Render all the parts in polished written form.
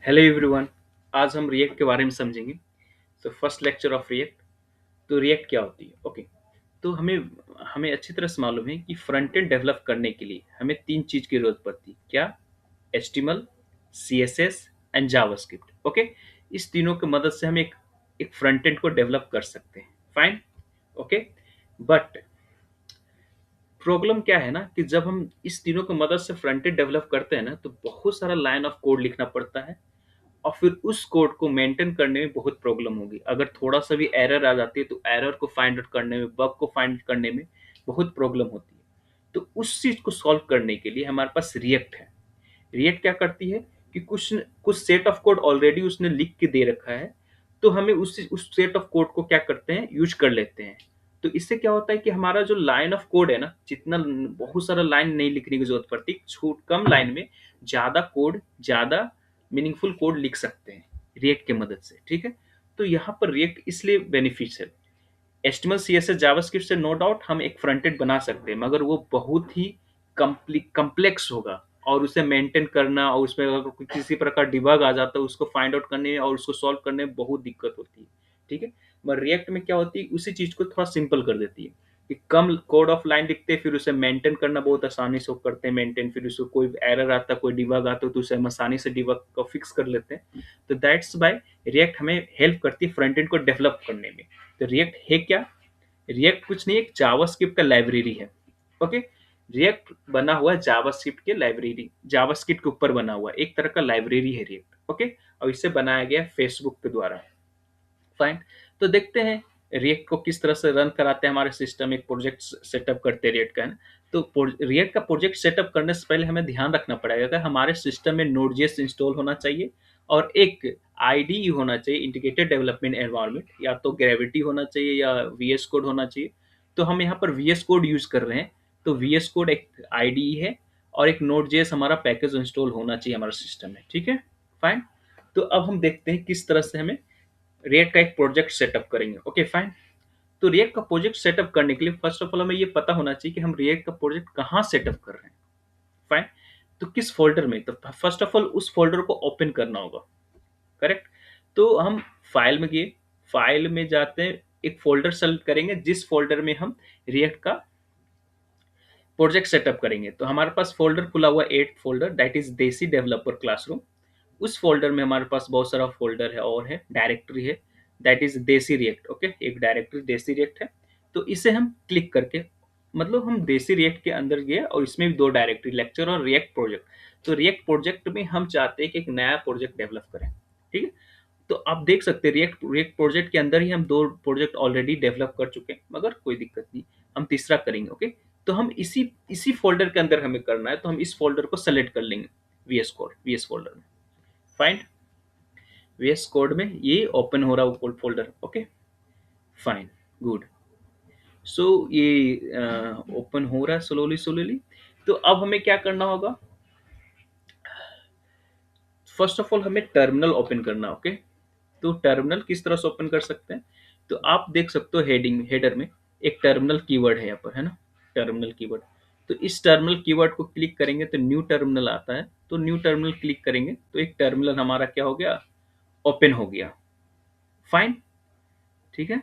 Hello everyone. आज हम react के बारे में समझेंगे। तो फर्स्ट लेक्चर ऑफ रिएक्ट। तो रिएक्ट क्या होती है? ओके। तो हमें हमें अच्छी तरह से मालूम है कि फ्रंट एंड डेवलप करने के लिए हमें तीन चीज की जरूरत पड़ती है। क्या? HTML, CSS and JavaScript. Okay. इस तीनों की मदद से हम एक फ्रंट एंड को डेवलप कर सकते हैं। फाइन। ओके। बट प्रॉब्लम क्या है ना कि जब हम इस तीनों की मदद से फ्रंट एंड डेवलप करते हैं ना, तो बहुत सारा लाइन ऑफ कोड लिखना पड़ता है। और फिर उस कोड को मेंटेन करने में बहुत प्रॉब्लम होगी। अगर थोड़ा सा भी एरर आ जाती है तो एरर को फाइंड आउट करने में, बग को फाइंड आउट करने में बहुत प्रॉब्लम होती है। तो उस चीज को सॉल्व करने के लिए हमारे पास रिएक्ट है। रिएक्ट क्या करती है कि कुछ कुछ सेट ऑफ कोड ऑलरेडी उसने लिख के दे रखा है। तो हमें उस सेट ऑफ कोड को क्या करते हैं, यूज कर लेते हैं। तो इससे क्या होता है कि हमारा जो लाइन ऑफ कोड है ना, जितना बहुत सारा लाइन नहीं लिखने की जरूरत पड़ती, छोट कम लाइन में ज्यादा कोड, ज्यादा मीनिंगफुल कोड लिख सकते हैं रिएक्ट की मदद से। ठीक है। तो यहाँ पर रिएक्ट इसलिए बेनिफिट्स है। एचटीएमएल सीएसएस जावास्क्रिप्ट से नो डाउट हम एक फ्रंट एंड बना सकते हैं, मगर वो बहुत ही कम्प्लेक्स होगा। और उसे मेंटेन करना और उसमें अगर किसी प्रकार डिबग आ जाता है, उसको फाइंड आउट करने और उसको सॉल्व करने में बहुत दिक्कत होती है। ठीक है। मगर रिएक्ट में क्या होती है, उसी चीज को थोड़ा सिंपल कर देती है कि कम कोड ऑफ लाइन लिखते हैं, फिर उसे मेंटेन करना बहुत आसानी से वो करते हैं मेंटेन। फिर उसको कोई एरर आता है, कोई डिबग आता है, तो उसे हम आसानी से डिबग को फिक्स कर लेते हैं। तो दैट्स बाय रिएक्ट हमें हेल्प करती है फ्रंट एंड को डेवलप करने में। तो रिएक्ट है क्या? रिएक्ट कुछ नहीं, एक जावास्क्रिप्ट का लाइब्रेरी है। ओके। रिएक्ट बना हुआ है जावास्क्रिप्ट के लाइब्रेरी, जावास्क्रिप्ट के ऊपर बना हुआ है, एक तरह का लाइब्रेरी है रिएक्ट। ओके। और इसे बनाया गया फेसबुक के द्वारा। फाइन। तो देखते हैं रिएक्ट को किस तरह से रन कराते हैं हमारे सिस्टम। एक प्रोजेक्ट सेटअप करते हैं रिएक्ट का, है ना। तो रिएक्ट का प्रोजेक्ट सेटअप करने से पहले हमें ध्यान रखना पड़ेगा कि हमारे सिस्टम में नोड.जेएस इंस्टॉल होना चाहिए और एक आईडीई होना चाहिए, इंटीग्रेटेड डेवलपमेंट एनवायरनमेंट। या तो ग्रेविटी होना चाहिए या वीएस कोड होना चाहिए। तो हम यहाँ पर वीएस कोड यूज कर रहे हैं। तो वीएस कोड एक आईडीई है और एक नोड.जेएस हमारा पैकेज इंस्टॉल होना चाहिए हमारे सिस्टम में। ठीक है। फाइन। तो अब हम देखते हैं किस तरह से हमें रिएक्ट का एक प्रोजेक्ट सेटअप करेंगे। Okay fine. तो रिएक्ट का प्रोजेक्ट सेटअप करने के लिए फर्स्ट ऑफ ऑल हमें ये पता होना चाहिए कि हम रिएक्ट का प्रोजेक्ट कहाँ सेटअप कर रहे हैं। फाइन। तो किस फोल्डर में? तो फर्स्ट ऑफ ऑल उस फोल्डर को ओपन करना होगा। करेक्ट। तो हम फाइल में गए, फाइल में जाते हैं, एक फोल्डर सेलेक्ट करेंगे जिस फोल्डर में हम रिएक्ट का प्रोजेक्ट सेटअप करेंगे। तो हमारे पास फोल्डर खुला हुआ, एट फोल्डर, दैट इज देसी डेवलपर क्लासरूम। उस फोल्डर में हमारे पास बहुत सारा फोल्डर है और है डायरेक्टरी है, दैट इज देसी रिएक्ट। ओके। एक डायरेक्टरी देसी रिएक्ट है। तो इसे हम क्लिक करके, मतलब हम देसी रिएक्ट के अंदर गए और इसमें भी दो डायरेक्टरी, लेक्चर और रिएक्ट प्रोजेक्ट। तो रिएक्ट प्रोजेक्ट में हम चाहते हैं कि एक नया प्रोजेक्ट डेवलप करें। ठीक है। तो आप देख सकते हैं रिएक्ट रिएक्ट प्रोजेक्ट के अंदर ही हम दो प्रोजेक्ट ऑलरेडी डेवलप कर चुके हैं, मगर कोई दिक्कत नहीं, हम तीसरा करेंगे। ओके। तो हम इसी इसी फोल्डर के अंदर हमें करना है, तो हम इस फोल्डर को सेलेक्ट कर लेंगे, वीएस कोड, वीएस फोल्डर में। फाइंड वीएस कोड में ये ओपन हो रहा है वो फोल्डर। ओके। फाइन। गुड। सो ये ओपन हो रहा है स्लोली स्लोली। तो अब हमें क्या करना होगा? फर्स्ट ऑफ ऑल हमें टर्मिनल ओपन करना। ओके। तो टर्मिनल किस तरह से ओपन कर सकते हैं? तो आप देख सकते हो हेडिंग, हेडर में एक टर्मिनल कीवर्ड है यहाँ पर, है ना, टर्मिनल कीवर्ड। तो इस टर्मिनल कीवर्ड को क्लिक करेंगे तो न्यू टर्मिनल आता है। तो न्यू टर्मिनल क्लिक करेंगे तो एक टर्मिनल हमारा क्या हो गया, ओपन हो गया। फाइन। ठीक है।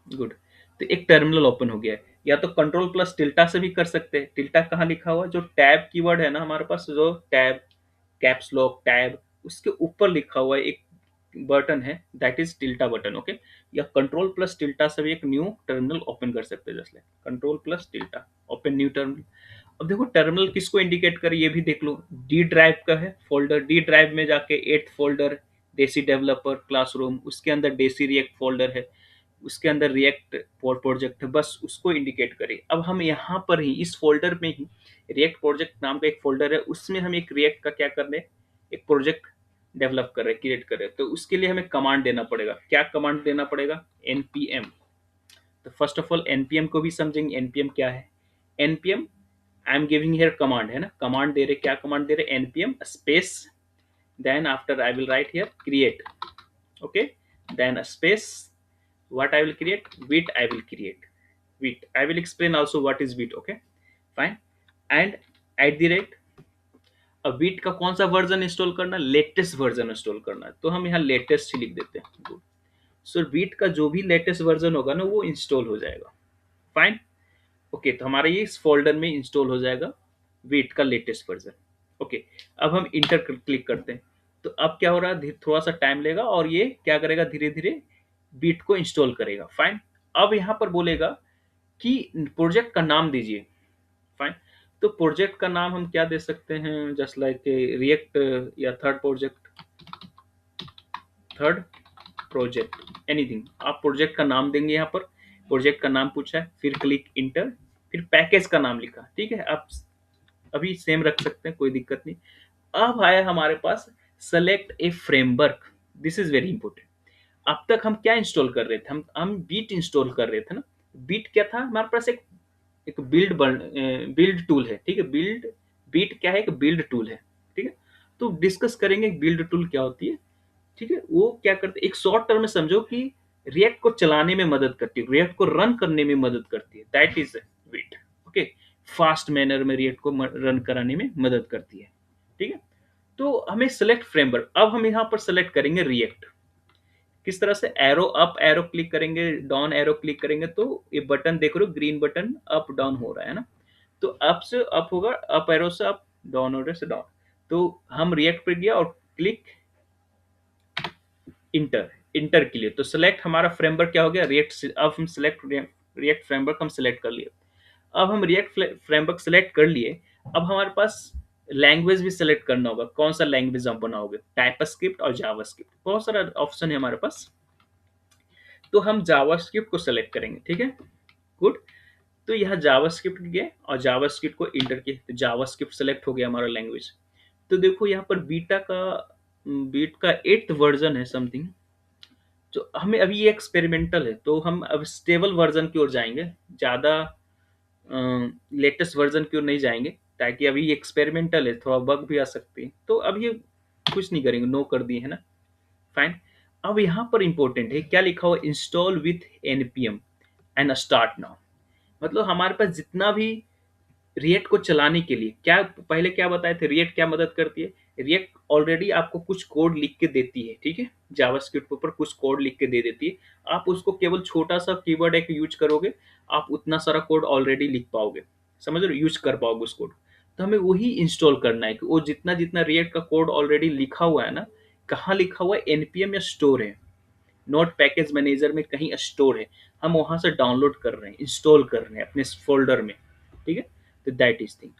गुड। तो एक टर्मिनल ओपन हो गया है। या तो कंट्रोल प्लस टिल्टा से भी कर सकते हैं। टिल्टा कहाँ लिखा हुआ है? जो टैब कीवर्ड है ना हमारे पास, जो टैब, कैप्स लॉक टैब, उसके ऊपर लिखा हुआ है एक बटन है, दैट इज टिल्टा बटन। ओके। या कंट्रोल प्लस टिल्टा से भी एक न्यू टर्मिनल ओपन कर सकते हैं। जैसे control plus tilde, open new terminal. अब देखो टर्मिनल किसको इंडिकेट करे ये भी देख लो। डी ड्राइव का है फोल्डर, डी ड्राइव में जाके एट फोल्डर देसी डेवलपर क्लासरूम, उसके अंदर देसी रिएक्ट फोल्डर है, उसके अंदर रिएक्ट प्रोजेक्ट है, बस उसको इंडिकेट करें। अब हम यहाँ पर ही इस फोल्डर में ही रिएक्ट प्रोजेक्ट नाम का एक फोल्डर है, उसमें हम एक रिएक्ट का क्या कर रहे हैं, एक प्रोजेक्ट डेवलप कर रहे हैं, क्रिएट कर रहे हैं। तो उसके लिए हमें कमांड देना पड़ेगा। क्या कमांड देना पड़ेगा? npm। तो फर्स्ट ऑफ ऑल npm को भी समझेंगे। npm क्या है? npm I am giving here command, है ना, कमांड दे रहे, क्या कमांड दे रहे? npm space, then after I will write here create. Okay. Then space, what I will create, with I will create, with I will explain also what is with। Okay. Fine. And at the rate अब wheat का कौन सा version install करना है, latest version install करना है, तो हम यहाँ लेटेस्ट ही लिख देते हैं। सो वीट का जो भी लेटेस्ट वर्जन होगा ना वो इंस्टॉल हो जाएगा। फाइन। ओके, तो हमारा ये इस फोल्डर में इंस्टॉल हो जाएगा वीट का लेटेस्ट वर्जन। ओके, अब हम इंटर क्लिक करते हैं। तो अब क्या हो रहा है, थोड़ा सा टाइम लेगा और ये क्या करेगा, धीरे धीरे वीट को इंस्टॉल करेगा। फाइन। अब यहाँ पर बोलेगा कि प्रोजेक्ट का नाम दीजिए। फाइन। तो प्रोजेक्ट का नाम हम क्या दे सकते हैं, जस्ट लाइक रिएक्ट या third project, third project anything, आप प्रोजेक्ट का नाम देंगे। यहाँ पर प्रोजेक्ट का नाम पूछा है, फिर क्लिक इंटर, फिर पैकेज का नाम लिखा। ठीक है, आप अभी सेम रख सकते हैं, कोई दिक्कत नहीं। अब आया हमारे पास select a framework. This is very important. अब तक हम क्या इंस्टॉल कर रहे थे, हम बीट इंस्टॉल कर रहे थे ना। बीट क्या था हमारे पास, एक एक बिल्ड टूल है। ठीक है, बीट क्या है, एक बिल्ड टूल है। ठीक है, तो डिस्कस करेंगे बिल्ड टूल क्या होती है। ठीक है, वो क्या करते हैं, एक शॉर्ट टर्म में समझो कि रिएक्ट को चलाने में मदद करती है, रिएक्ट को रन करने में मदद करती है, that is Vite. Okay, fast manner में रिएक्ट को रन कराने में मदद करती है। ठीक है, तो हमें सेलेक्ट फ्रेमवर्क, अब हम यहाँ पर सेलेक्ट करेंगे रिएक्ट। किस तरह से, एरो अप एरो क्लिक करेंगे, डाउन एरो क्लिक करेंगे, तो ये बटन देख रहे हो ग्रीन बटन अप डाउन हो रहा है ना। तो अप से अप होगा, अप एरो से अप, डाउन एरो से डाउन। तो हम रिएक्ट पे गया और क्लिक इंटर, इंटर के लिए तो सिलेक्ट हमारा फ्रेमवर्क क्या हो गया, रिएक्ट। अब हम सिलेक्ट रिएक्ट फ्रेमवर्क हम सिलेक्ट कर लिए। अब हम रिएक्ट फ्रेमवर्क सिलेक्ट कर लिए। अब हमारे पास लैंग्वेज भी सिलेक्ट करना होगा, कौन सा लैंग्वेज आप बनाओगे, टाइपस्क्रिप्ट और जावास्क्रिप्ट, बहुत सारा ऑप्शन है हमारे पास। तो हम जावास्क्रिप्ट को सेलेक्ट करेंगे। ठीक है, गुड। तो यहाँ जावास्क्रिप्ट गए और जावास्क्रिप्ट को इंटर किए, तो जावास्क्रिप्ट सेलेक्ट हो गया हमारा लैंग्वेज। तो देखो यहाँ पर बीट का 8th वर्जन है समथिंग। तो हमें अभी ये एक्सपेरिमेंटल है, तो हम अब स्टेबल वर्जन की ओर जाएंगे, ज़्यादा लेटेस्ट वर्जन की ओर नहीं जाएंगे, ताकि अभी ये एक्सपेरिमेंटल है, थोड़ा बग भी आ सकती है। तो अब ये कुछ नहीं करेंगे, नो कर दिए है ना। फाइन। अब यहाँ पर इंपॉर्टेंट है क्या लिखा हुआ, install with NPM and start now. मतलब हमारे पास जितना भी रिएक्ट को चलाने के लिए, क्या पहले क्या बताए थे, रिएक्ट क्या मदद करती है, रिएक्ट ऑलरेडी आपको कुछ कोड लिख के देती है। ठीक है, जावास्क्रिप्ट के ऊपर कुछ कोड लिख के दे देती है, आप उसको केवल छोटा सा कीवर्ड एक यूज करोगे, आप उतना सारा कोड ऑलरेडी लिख पाओगे, समझ रहे हो, यूज कर पाओगे उस कोड। तो हमें वही इंस्टॉल करना है कि वो जितना जितना रिएक्ट का कोड ऑलरेडी लिखा हुआ है ना, कहाँ लिखा हुआ है, एनपीएम या स्टोर है, नोट पैकेज मैनेजर में कहीं स्टोर है, हम वहां से डाउनलोड कर रहे हैं, इंस्टॉल कर रहे हैं अपने फोल्डर में। ठीक है, तो दैट इज थिंग।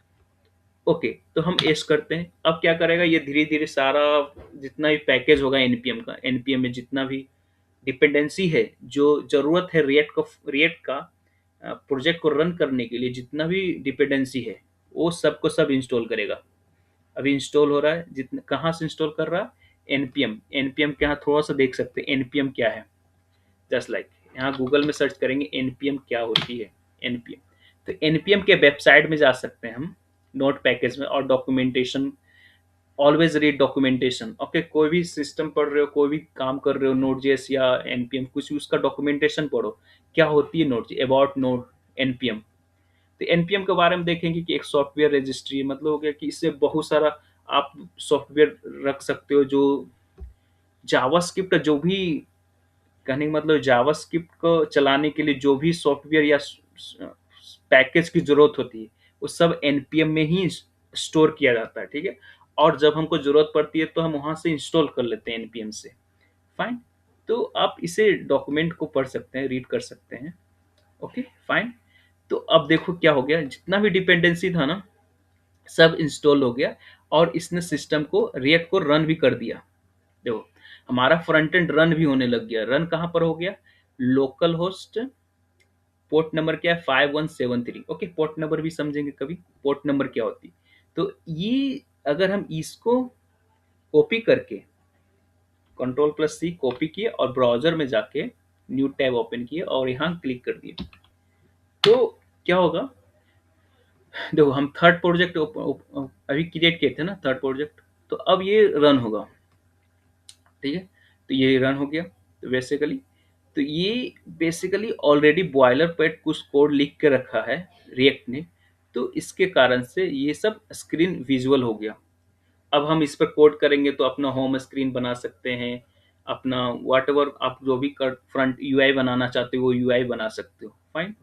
ओके, तो हम एस करते हैं। अब क्या करेगा, ये धीरे धीरे सारा जितना भी पैकेज होगा एनपीएम का, एनपीएम में जितना भी डिपेंडेंसी है, जो जरूरत है रिएक्ट का प्रोजेक्ट को रन करने के लिए, जितना भी डिपेंडेंसी है वो सबको सब इंस्टॉल करेगा। अभी इंस्टॉल हो रहा है, जितना कहाँ से इंस्टॉल कर रहा है, एनपीएम। एनपीएम के यहाँ थोड़ा सा देख सकते हैं एनपीएम क्या है, जस्ट लाइक यहाँ गूगल में सर्च करेंगे एनपीएम क्या होती है, एनपीएम। तो एनपीएम के वेबसाइट में जा सकते हैं हम, नोट पैकेज में, और documentation, always read documentation. Okay, कोई भी सिस्टम पढ़ रहे हो, कोई भी काम कर रहे हो, नोट जेएस या एनपीएम कुछ भी, उसका डॉक्यूमेंटेशन पढ़ो, क्या होती है नोट, अबाउट नोट एनपीएम। तो एनपीएम के बारे में देखेंगे कि एक सॉफ्टवेयर रजिस्ट्री, मतलब हो गया कि इससे बहुत सारा आप सॉफ्टवेयर रख सकते हो, जो जावास्क्रिप्ट जो भी, कहने का मतलब जावास्क्रिप्ट को चलाने के लिए जो भी सॉफ्टवेयर या पैकेज की जरूरत होती है, वो सब एनपीएम में ही स्टोर किया जाता है। ठीक है, और जब हमको जरूरत पड़ती है तो हम वहां से इंस्टॉल कर लेते हैं एनपीएम से। फाइन। तो आप इसे डॉक्यूमेंट को पढ़ सकते हैं, रीड कर सकते हैं। Okay, fine. तो अब देखो क्या हो गया, जितना भी डिपेंडेंसी था ना, सब इंस्टॉल हो गया, और इसने सिस्टम को, रिएक्ट को रन भी कर दिया। देखो हमारा फ्रंट एंड रन भी होने लग गया। रन कहाँ पर हो गया, लोकल होस्ट, पोर्ट नंबर क्या है, 5173। ओके, पोर्ट नंबर भी समझेंगे कभी, पोर्ट नंबर क्या होती है। तो ये अगर हम इसको कॉपी करके, कंट्रोल+C कॉपी किए और ब्राउजर में जाके न्यू टैब ओपन किए और यहाँ क्लिक कर दिए, तो क्या होगा, देखो हम थर्ड प्रोजेक्ट अभी क्रिएट किए थे ना, थर्ड प्रोजेक्ट, तो अब ये रन होगा। ठीक है, तो ये रन हो गया। तो बेसिकली ऑलरेडी बॉयलर पेट कुछ कोड लिख के रखा है रिएक्ट ने, तो इसके कारण से ये सब स्क्रीन विजुअल हो गया। अब हम इस पर कोड करेंगे तो अपना होम स्क्रीन बना सकते हैं, अपना वॉट एवर आप जो भी कर फ्रंट यूआई बनाना चाहते हो वो यूआई बना सकते हो। फाइन।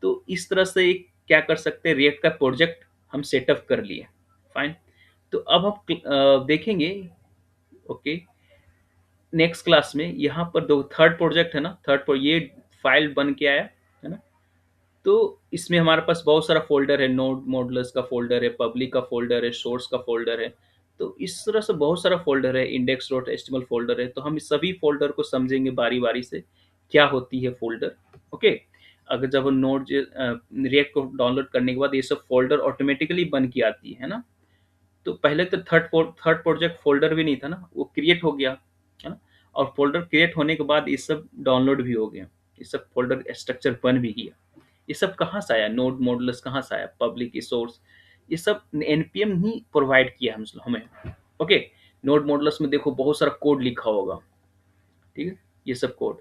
तो इस तरह से एक क्या कर सकते हैं, रिएक्ट का प्रोजेक्ट हम सेटअप कर लिए। फाइन। तो अब हम देखेंगे। ओके। नेक्स्ट क्लास में यहाँ पर दो थर्ड प्रोजेक्ट है ना, थर्ड पर ये फाइल बन के आया है ना। तो इसमें हमारे पास बहुत सारा फ़ोल्डर है, नोड मॉडुलस का फ़ोल्डर है, पब्लिक का फ़ोल्डर है, सोर्स का फ़ोल्डर है। तो इस तरह से बहुत सारा फ़ोल्डर है, इंडेक्स डॉट एचटीएमएल फ़ोल्डर है। तो हम इस सभी फ़ोल्डर को समझेंगे बारी-बारी से, क्या होती है फ़ोल्डर। ओके। अगर जब नोड रिएक्ट को डाउनलोड करने के बाद ये सब फ़ोल्डर ऑटोमेटिकली बन के आती है ना। तो पहले तो थर्ड प्रोजेक्ट फ़ोल्डर भी नहीं था ना, वो क्रिएट हो गया, है ना? और फ़ोल्डर क्रिएट होने के बाद ये सब डाउनलोड भी हो गया। ये सब फ़ोल्डर स्ट्रक्चर बन भी गया। ये सब कहाँ से आया? नोड मॉडुलस कहाँ से आया? पब्लिक सोर्स, ये सब एनपीएम ही प्रोवाइड किया हम हमें। ओके। नोड मॉडुलस में देखो बहुत सारा कोड लिखा होगा, ठीक है। ये सब कोड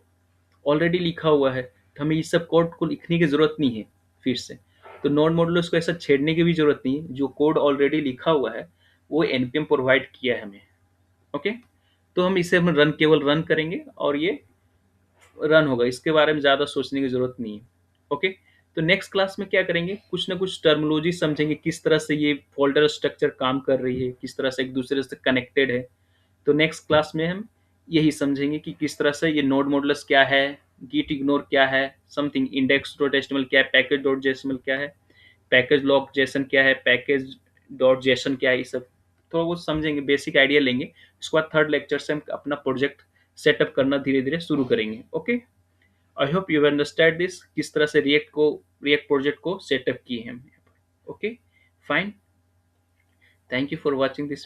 ऑलरेडी लिखा हुआ है, तो हमें ये सब कोड को लिखने की जरूरत नहीं है फिर से। तो नोड मॉडुलस को ऐसा छेड़ने की भी जरूरत नहीं है, जो कोड ऑलरेडी लिखा हुआ है वो एनपीएम प्रोवाइड किया है हमें। ओके। तो हम इसे हम रन केवल रन करेंगे और ये रन होगा, इसके बारे में ज़्यादा सोचने की ज़रूरत नहीं है। ओके। तो नेक्स्ट क्लास में क्या करेंगे, कुछ ना कुछ टर्मिनोलॉजी समझेंगे, किस तरह से ये फ़ोल्डर स्ट्रक्चर काम कर रही है, किस तरह से एक दूसरे से कनेक्टेड है। तो नेक्स्ट क्लास में हम यही समझेंगे कि किस तरह से ये नोड मॉडुलस क्या है, गीट इग्नोर क्या है, समथिंग इंडेक्स डॉट एचटीएमएल क्या है, पैकेज डॉट जेएसएमएल क्या है, पैकेज लॉग जेसन क्या है, पैकेज डॉट जेसन क्या है, ये सब थोड़ा बहुत समझेंगे, बेसिक आइडिया लेंगे। उसके बाद थर्ड लेक्चर से हम अपना प्रोजेक्ट सेटअप करना धीरे धीरे शुरू करेंगे। Okay. I hope you understand this, किस तरह से रिएक्ट प्रोजेक्ट को सेटअप किए हैं हम। Okay. Fine. Thank you for watching this.